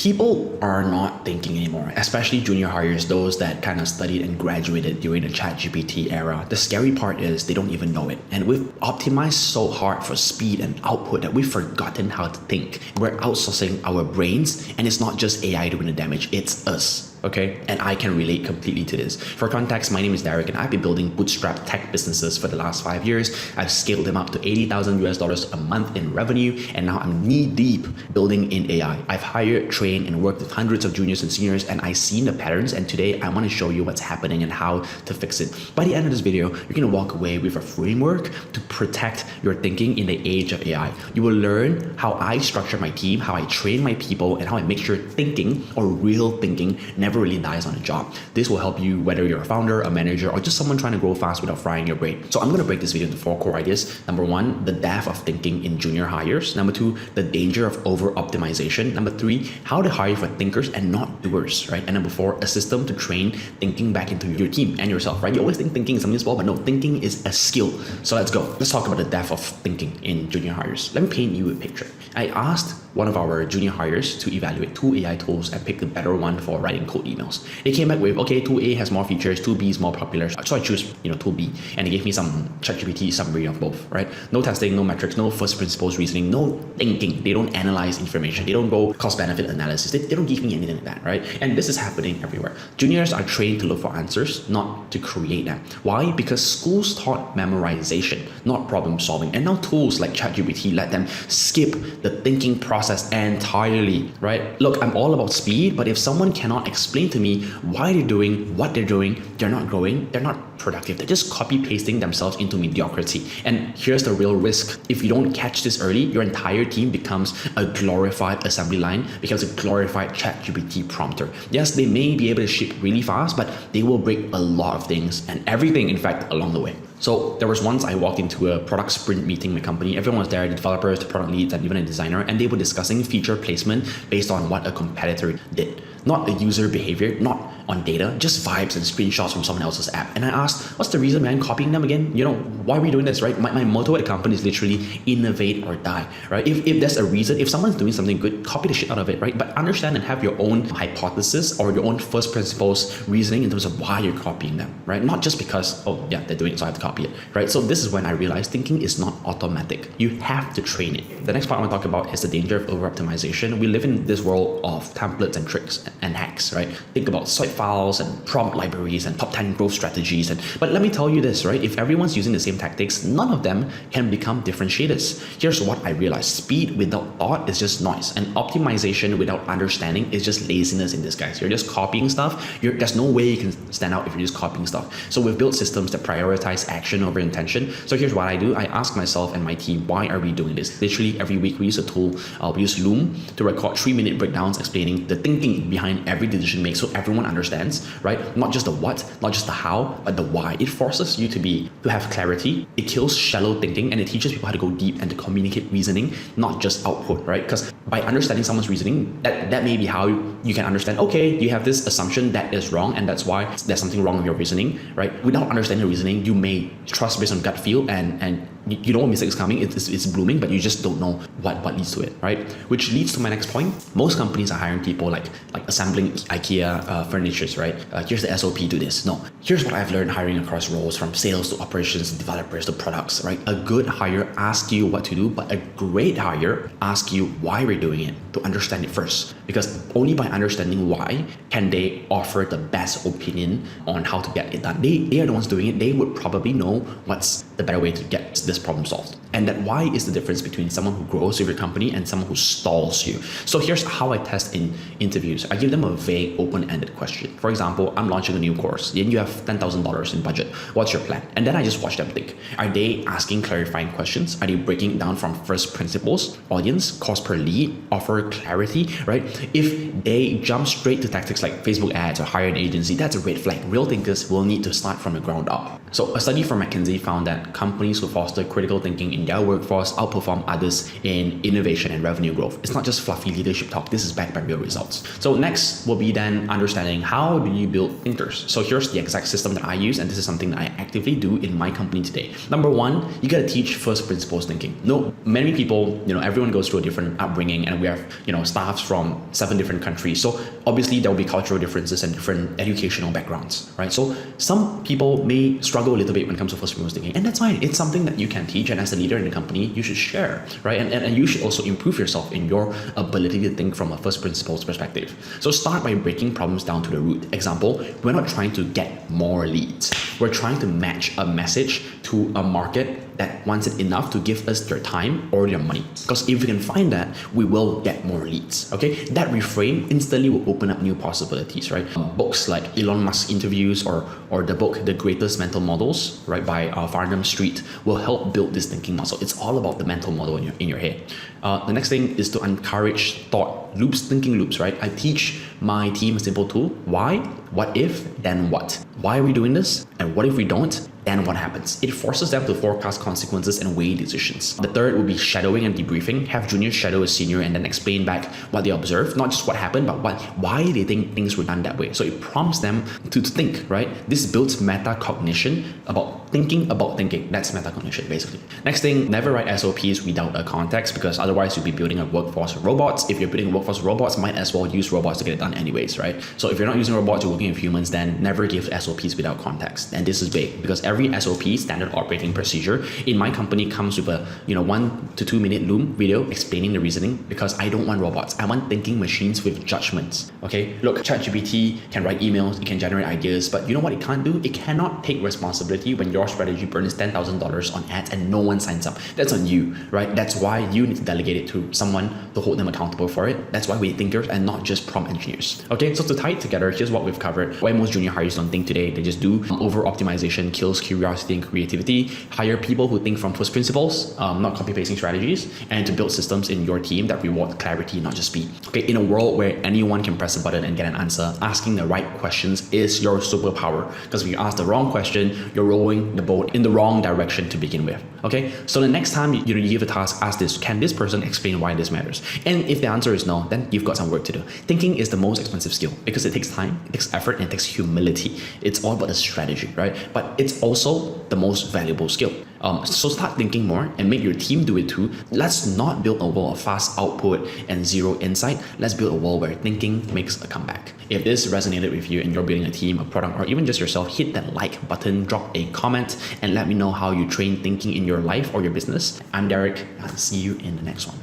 People are not thinking anymore, especially junior hires, those that kind of studied and graduated during the ChatGPT era. The scary part is they don't even know it. And we've optimized so hard for speed and output that we've forgotten how to think. We're outsourcing our brains, and it's not just AI doing the damage, it's us. Okay, and I can relate completely to this. For context, my name is Deric, and I've been building bootstrap tech businesses for the last 5 years. I've scaled them up to $80,000 a month in revenue, and now I'm knee deep building in AI. I've hired, trained, and worked with hundreds of juniors and seniors, and I've seen the patterns, and today I want to show you what's happening and how to fix it. By the end of this video, you're going to walk away with a framework to protect your thinking in the age of AI. You will learn how I structure my team, how I train my people, and how I make sure thinking, or real thinking, never really dies on a job. This will help you whether you're a founder, a manager, or just someone trying to grow fast without frying your brain. So I'm going to break this video into 4 core ideas. Number 1, the death of thinking in junior hires. Number 2, the danger of over-optimization. Number 3, how to hire for thinkers and not doers, right? And number 4, a system to train thinking back into your team and yourself, right? You always think thinking is something small, but no, thinking is a skill. So let's go. Let's talk about the death of thinking in junior hires. Let me paint you a picture. I asked one of our junior hires to evaluate 2 AI tools and pick the better one for writing code emails. They came back with, okay, tool A has more features, tool B is more popular. So I choose, tool B, and they gave me some ChatGPT summary of both, right? No testing, no metrics, no first principles reasoning, no thinking. They don't analyze information. They don't go cost benefit analysis. They don't give me anything like that, right? And this is happening everywhere. Juniors are trained to look for answers, not to create them. Why? Because schools taught memorization, not problem solving. And now tools like ChatGPT let them skip the thinking process entirely, right? Look, I'm all about speed, but if someone cannot explain to me why they're doing what they're doing, they're not growing, they're not productive. They're just copy pasting themselves into mediocrity. And here's the real risk. If you don't catch this early, your entire team becomes a glorified assembly line, becomes a glorified ChatGPT prompter. Yes, they may be able to ship really fast, but they will break a lot of things and everything, in fact, along the way. So there was once I walked into a product sprint meeting in my company. Everyone was there, the developers, the product leads, and even a designer, and they were discussing feature placement based on what a competitor did. Not the user behavior, not on data, just vibes and screenshots from someone else's app. And I asked, what's the reason behind copying them again? Why are we doing this, right? My motto at the company is literally innovate or die, right? If there's a reason, if someone's doing something good, copy the shit out of it, right? But understand and have your own hypothesis or your own first principles reasoning in terms of why you're copying them, right? Not just because, oh yeah, they're doing it, so I have to copy it, right? So this is when I realized thinking is not automatic. You have to train it. The next part I want to talk about is the danger of over-optimization. We live in this world of templates and tricks and hacks, right? Think about swipe files and prompt libraries and top 10 growth strategies. But let me tell you this, right? If everyone's using the same tactics, none of them can become differentiators. Here's what I realized. Speed without thought is just noise, and optimization without understanding is just laziness in disguise. You're just copying stuff. There's no way you can stand out if you're just copying stuff. So we've built systems that prioritize action over intention. So here's what I do. I ask myself and my team, why are we doing this? Literally every week we use a tool, we use Loom to record 3-minute breakdowns explaining the thinking behind every decision made so everyone understands, right? Not just the what, not just the how, but the why. It forces you to have clarity. It kills shallow thinking, and it teaches people how to go deep and to communicate reasoning, not just output, right? Because by understanding someone's reasoning, that may be how you can understand, okay, you have this assumption that is wrong, and that's why there's something wrong with your reasoning, right? Without understanding your reasoning, you may trust based on gut feel, and you know when mistake is coming, it's blooming, but you just don't know what leads to it, right? Which leads to my next point. Most companies are hiring people like assembling IKEA furnitures, right? Here's the SOP to this. No, here's what I've learned hiring across roles, from sales to operations, developers to products, right? A good hire asks you what to do, but a great hire asks you why we're doing it, to understand it first. Because only by understanding why can they offer the best opinion on how to get it done. They are the ones doing it. They would probably know what's the better way to get this problem solved. And that why is the difference between someone who grows with your company and someone who stalls you. So here's how I test in interviews. I give them a vague, open-ended question. For example, I'm launching a new course, and you have $10,000 in budget. What's your plan? And then I just watch them think. Are they asking clarifying questions? Are they breaking down from first principles, audience, cost per lead, offer clarity, right? If they jump straight to tactics like Facebook ads or hire an agency, that's a red flag. Real thinkers will need to start from the ground up. So a study from McKinsey found that companies who foster critical thinking in their workforce outperform others in innovation and revenue growth. It's not just fluffy leadership talk. This is backed by real results. So next will be then understanding how do you build thinkers. So here's the exact system that I use, and this is something that I actively do in my company today. Number one, you gotta teach first principles thinking. No, many people, everyone goes through a different upbringing, and we have, staffs from 7 different countries. So obviously there will be cultural differences and different educational backgrounds, right? So some people may struggle a little bit when it comes to first principles thinking, and that's fine. It's something that you can teach, and as a leader in the company, you should share, right? And you should also improve yourself in your ability to think from a first principles perspective. So start by breaking problems down to the root. Example, we're not trying to get more leads. We're trying to match a message to a market that wants it enough to give us their time or their money. Because if we can find that, we will get more leads, okay? That reframe instantly will open up new possibilities, right? Books like Elon Musk interviews or the book, The Greatest Mental Models, right, by Farnham Street will help build this thinking muscle. It's all about the mental model in your head. The next thing is to encourage thought loops, thinking loops, right? I teach my team a simple tool. Why? What if, then what? Why are we doing this? And what if we don't? Then what happens? It forces them to forecast consequences and weigh decisions. The third will be shadowing and debriefing. Have juniors shadow a senior and then explain back what they observed, not just what happened, but why they think things were done that way. So it prompts them to think, right? This builds metacognition about thinking about thinking. That's metacognition, basically. Next thing, never write SOPs without a context, because otherwise you'll be building a workforce of robots. If you're building a workforce of robots, might as well use robots to get it done anyways, right? So if you're not using robots, you're working with humans, then never give SOPs without context. And this is big because every SOP, standard operating procedure, in my company comes with a 1 to 2 minute Loom video explaining the reasoning, because I don't want robots. I want thinking machines with judgments. Okay, look, ChatGPT can write emails, it can generate ideas, but you know what it can't do? It cannot take responsibility when your strategy burns $10,000 on ads and no one signs up. That's on you, right? That's why you need to delegate it to someone to hold them accountable for it. That's why we thinkers and not just prompt engineers. Okay, so to tie it together, here's what we've covered. Why most junior hires don't think today. They just do. Over optimization kills curiosity and creativity. Hire people who think from first principles, not copy pasting strategies, and to build systems in your team that reward clarity, not just speed. Okay, in a world where anyone can press a button and get an answer, asking the right questions is your superpower. Because if you ask the wrong question, you're rowing the boat in the wrong direction to begin with. Okay, so the next time you give a task, ask this: can this person explain why this matters? And if the answer is no, then you've got some work to do. Thinking is the most expensive skill because it takes time, it takes effort, and it takes humility. It's all about the strategy, right? But it's also the most valuable skill. So start thinking more and make your team do it too. Let's not build a world of fast output and zero insight. Let's build a world where thinking makes a comeback. If this resonated with you and you're building a team, a product, or even just yourself, hit that like button, drop a comment, and let me know how you train thinking in your life or your business. I'm Deric, and I'll see you in the next one.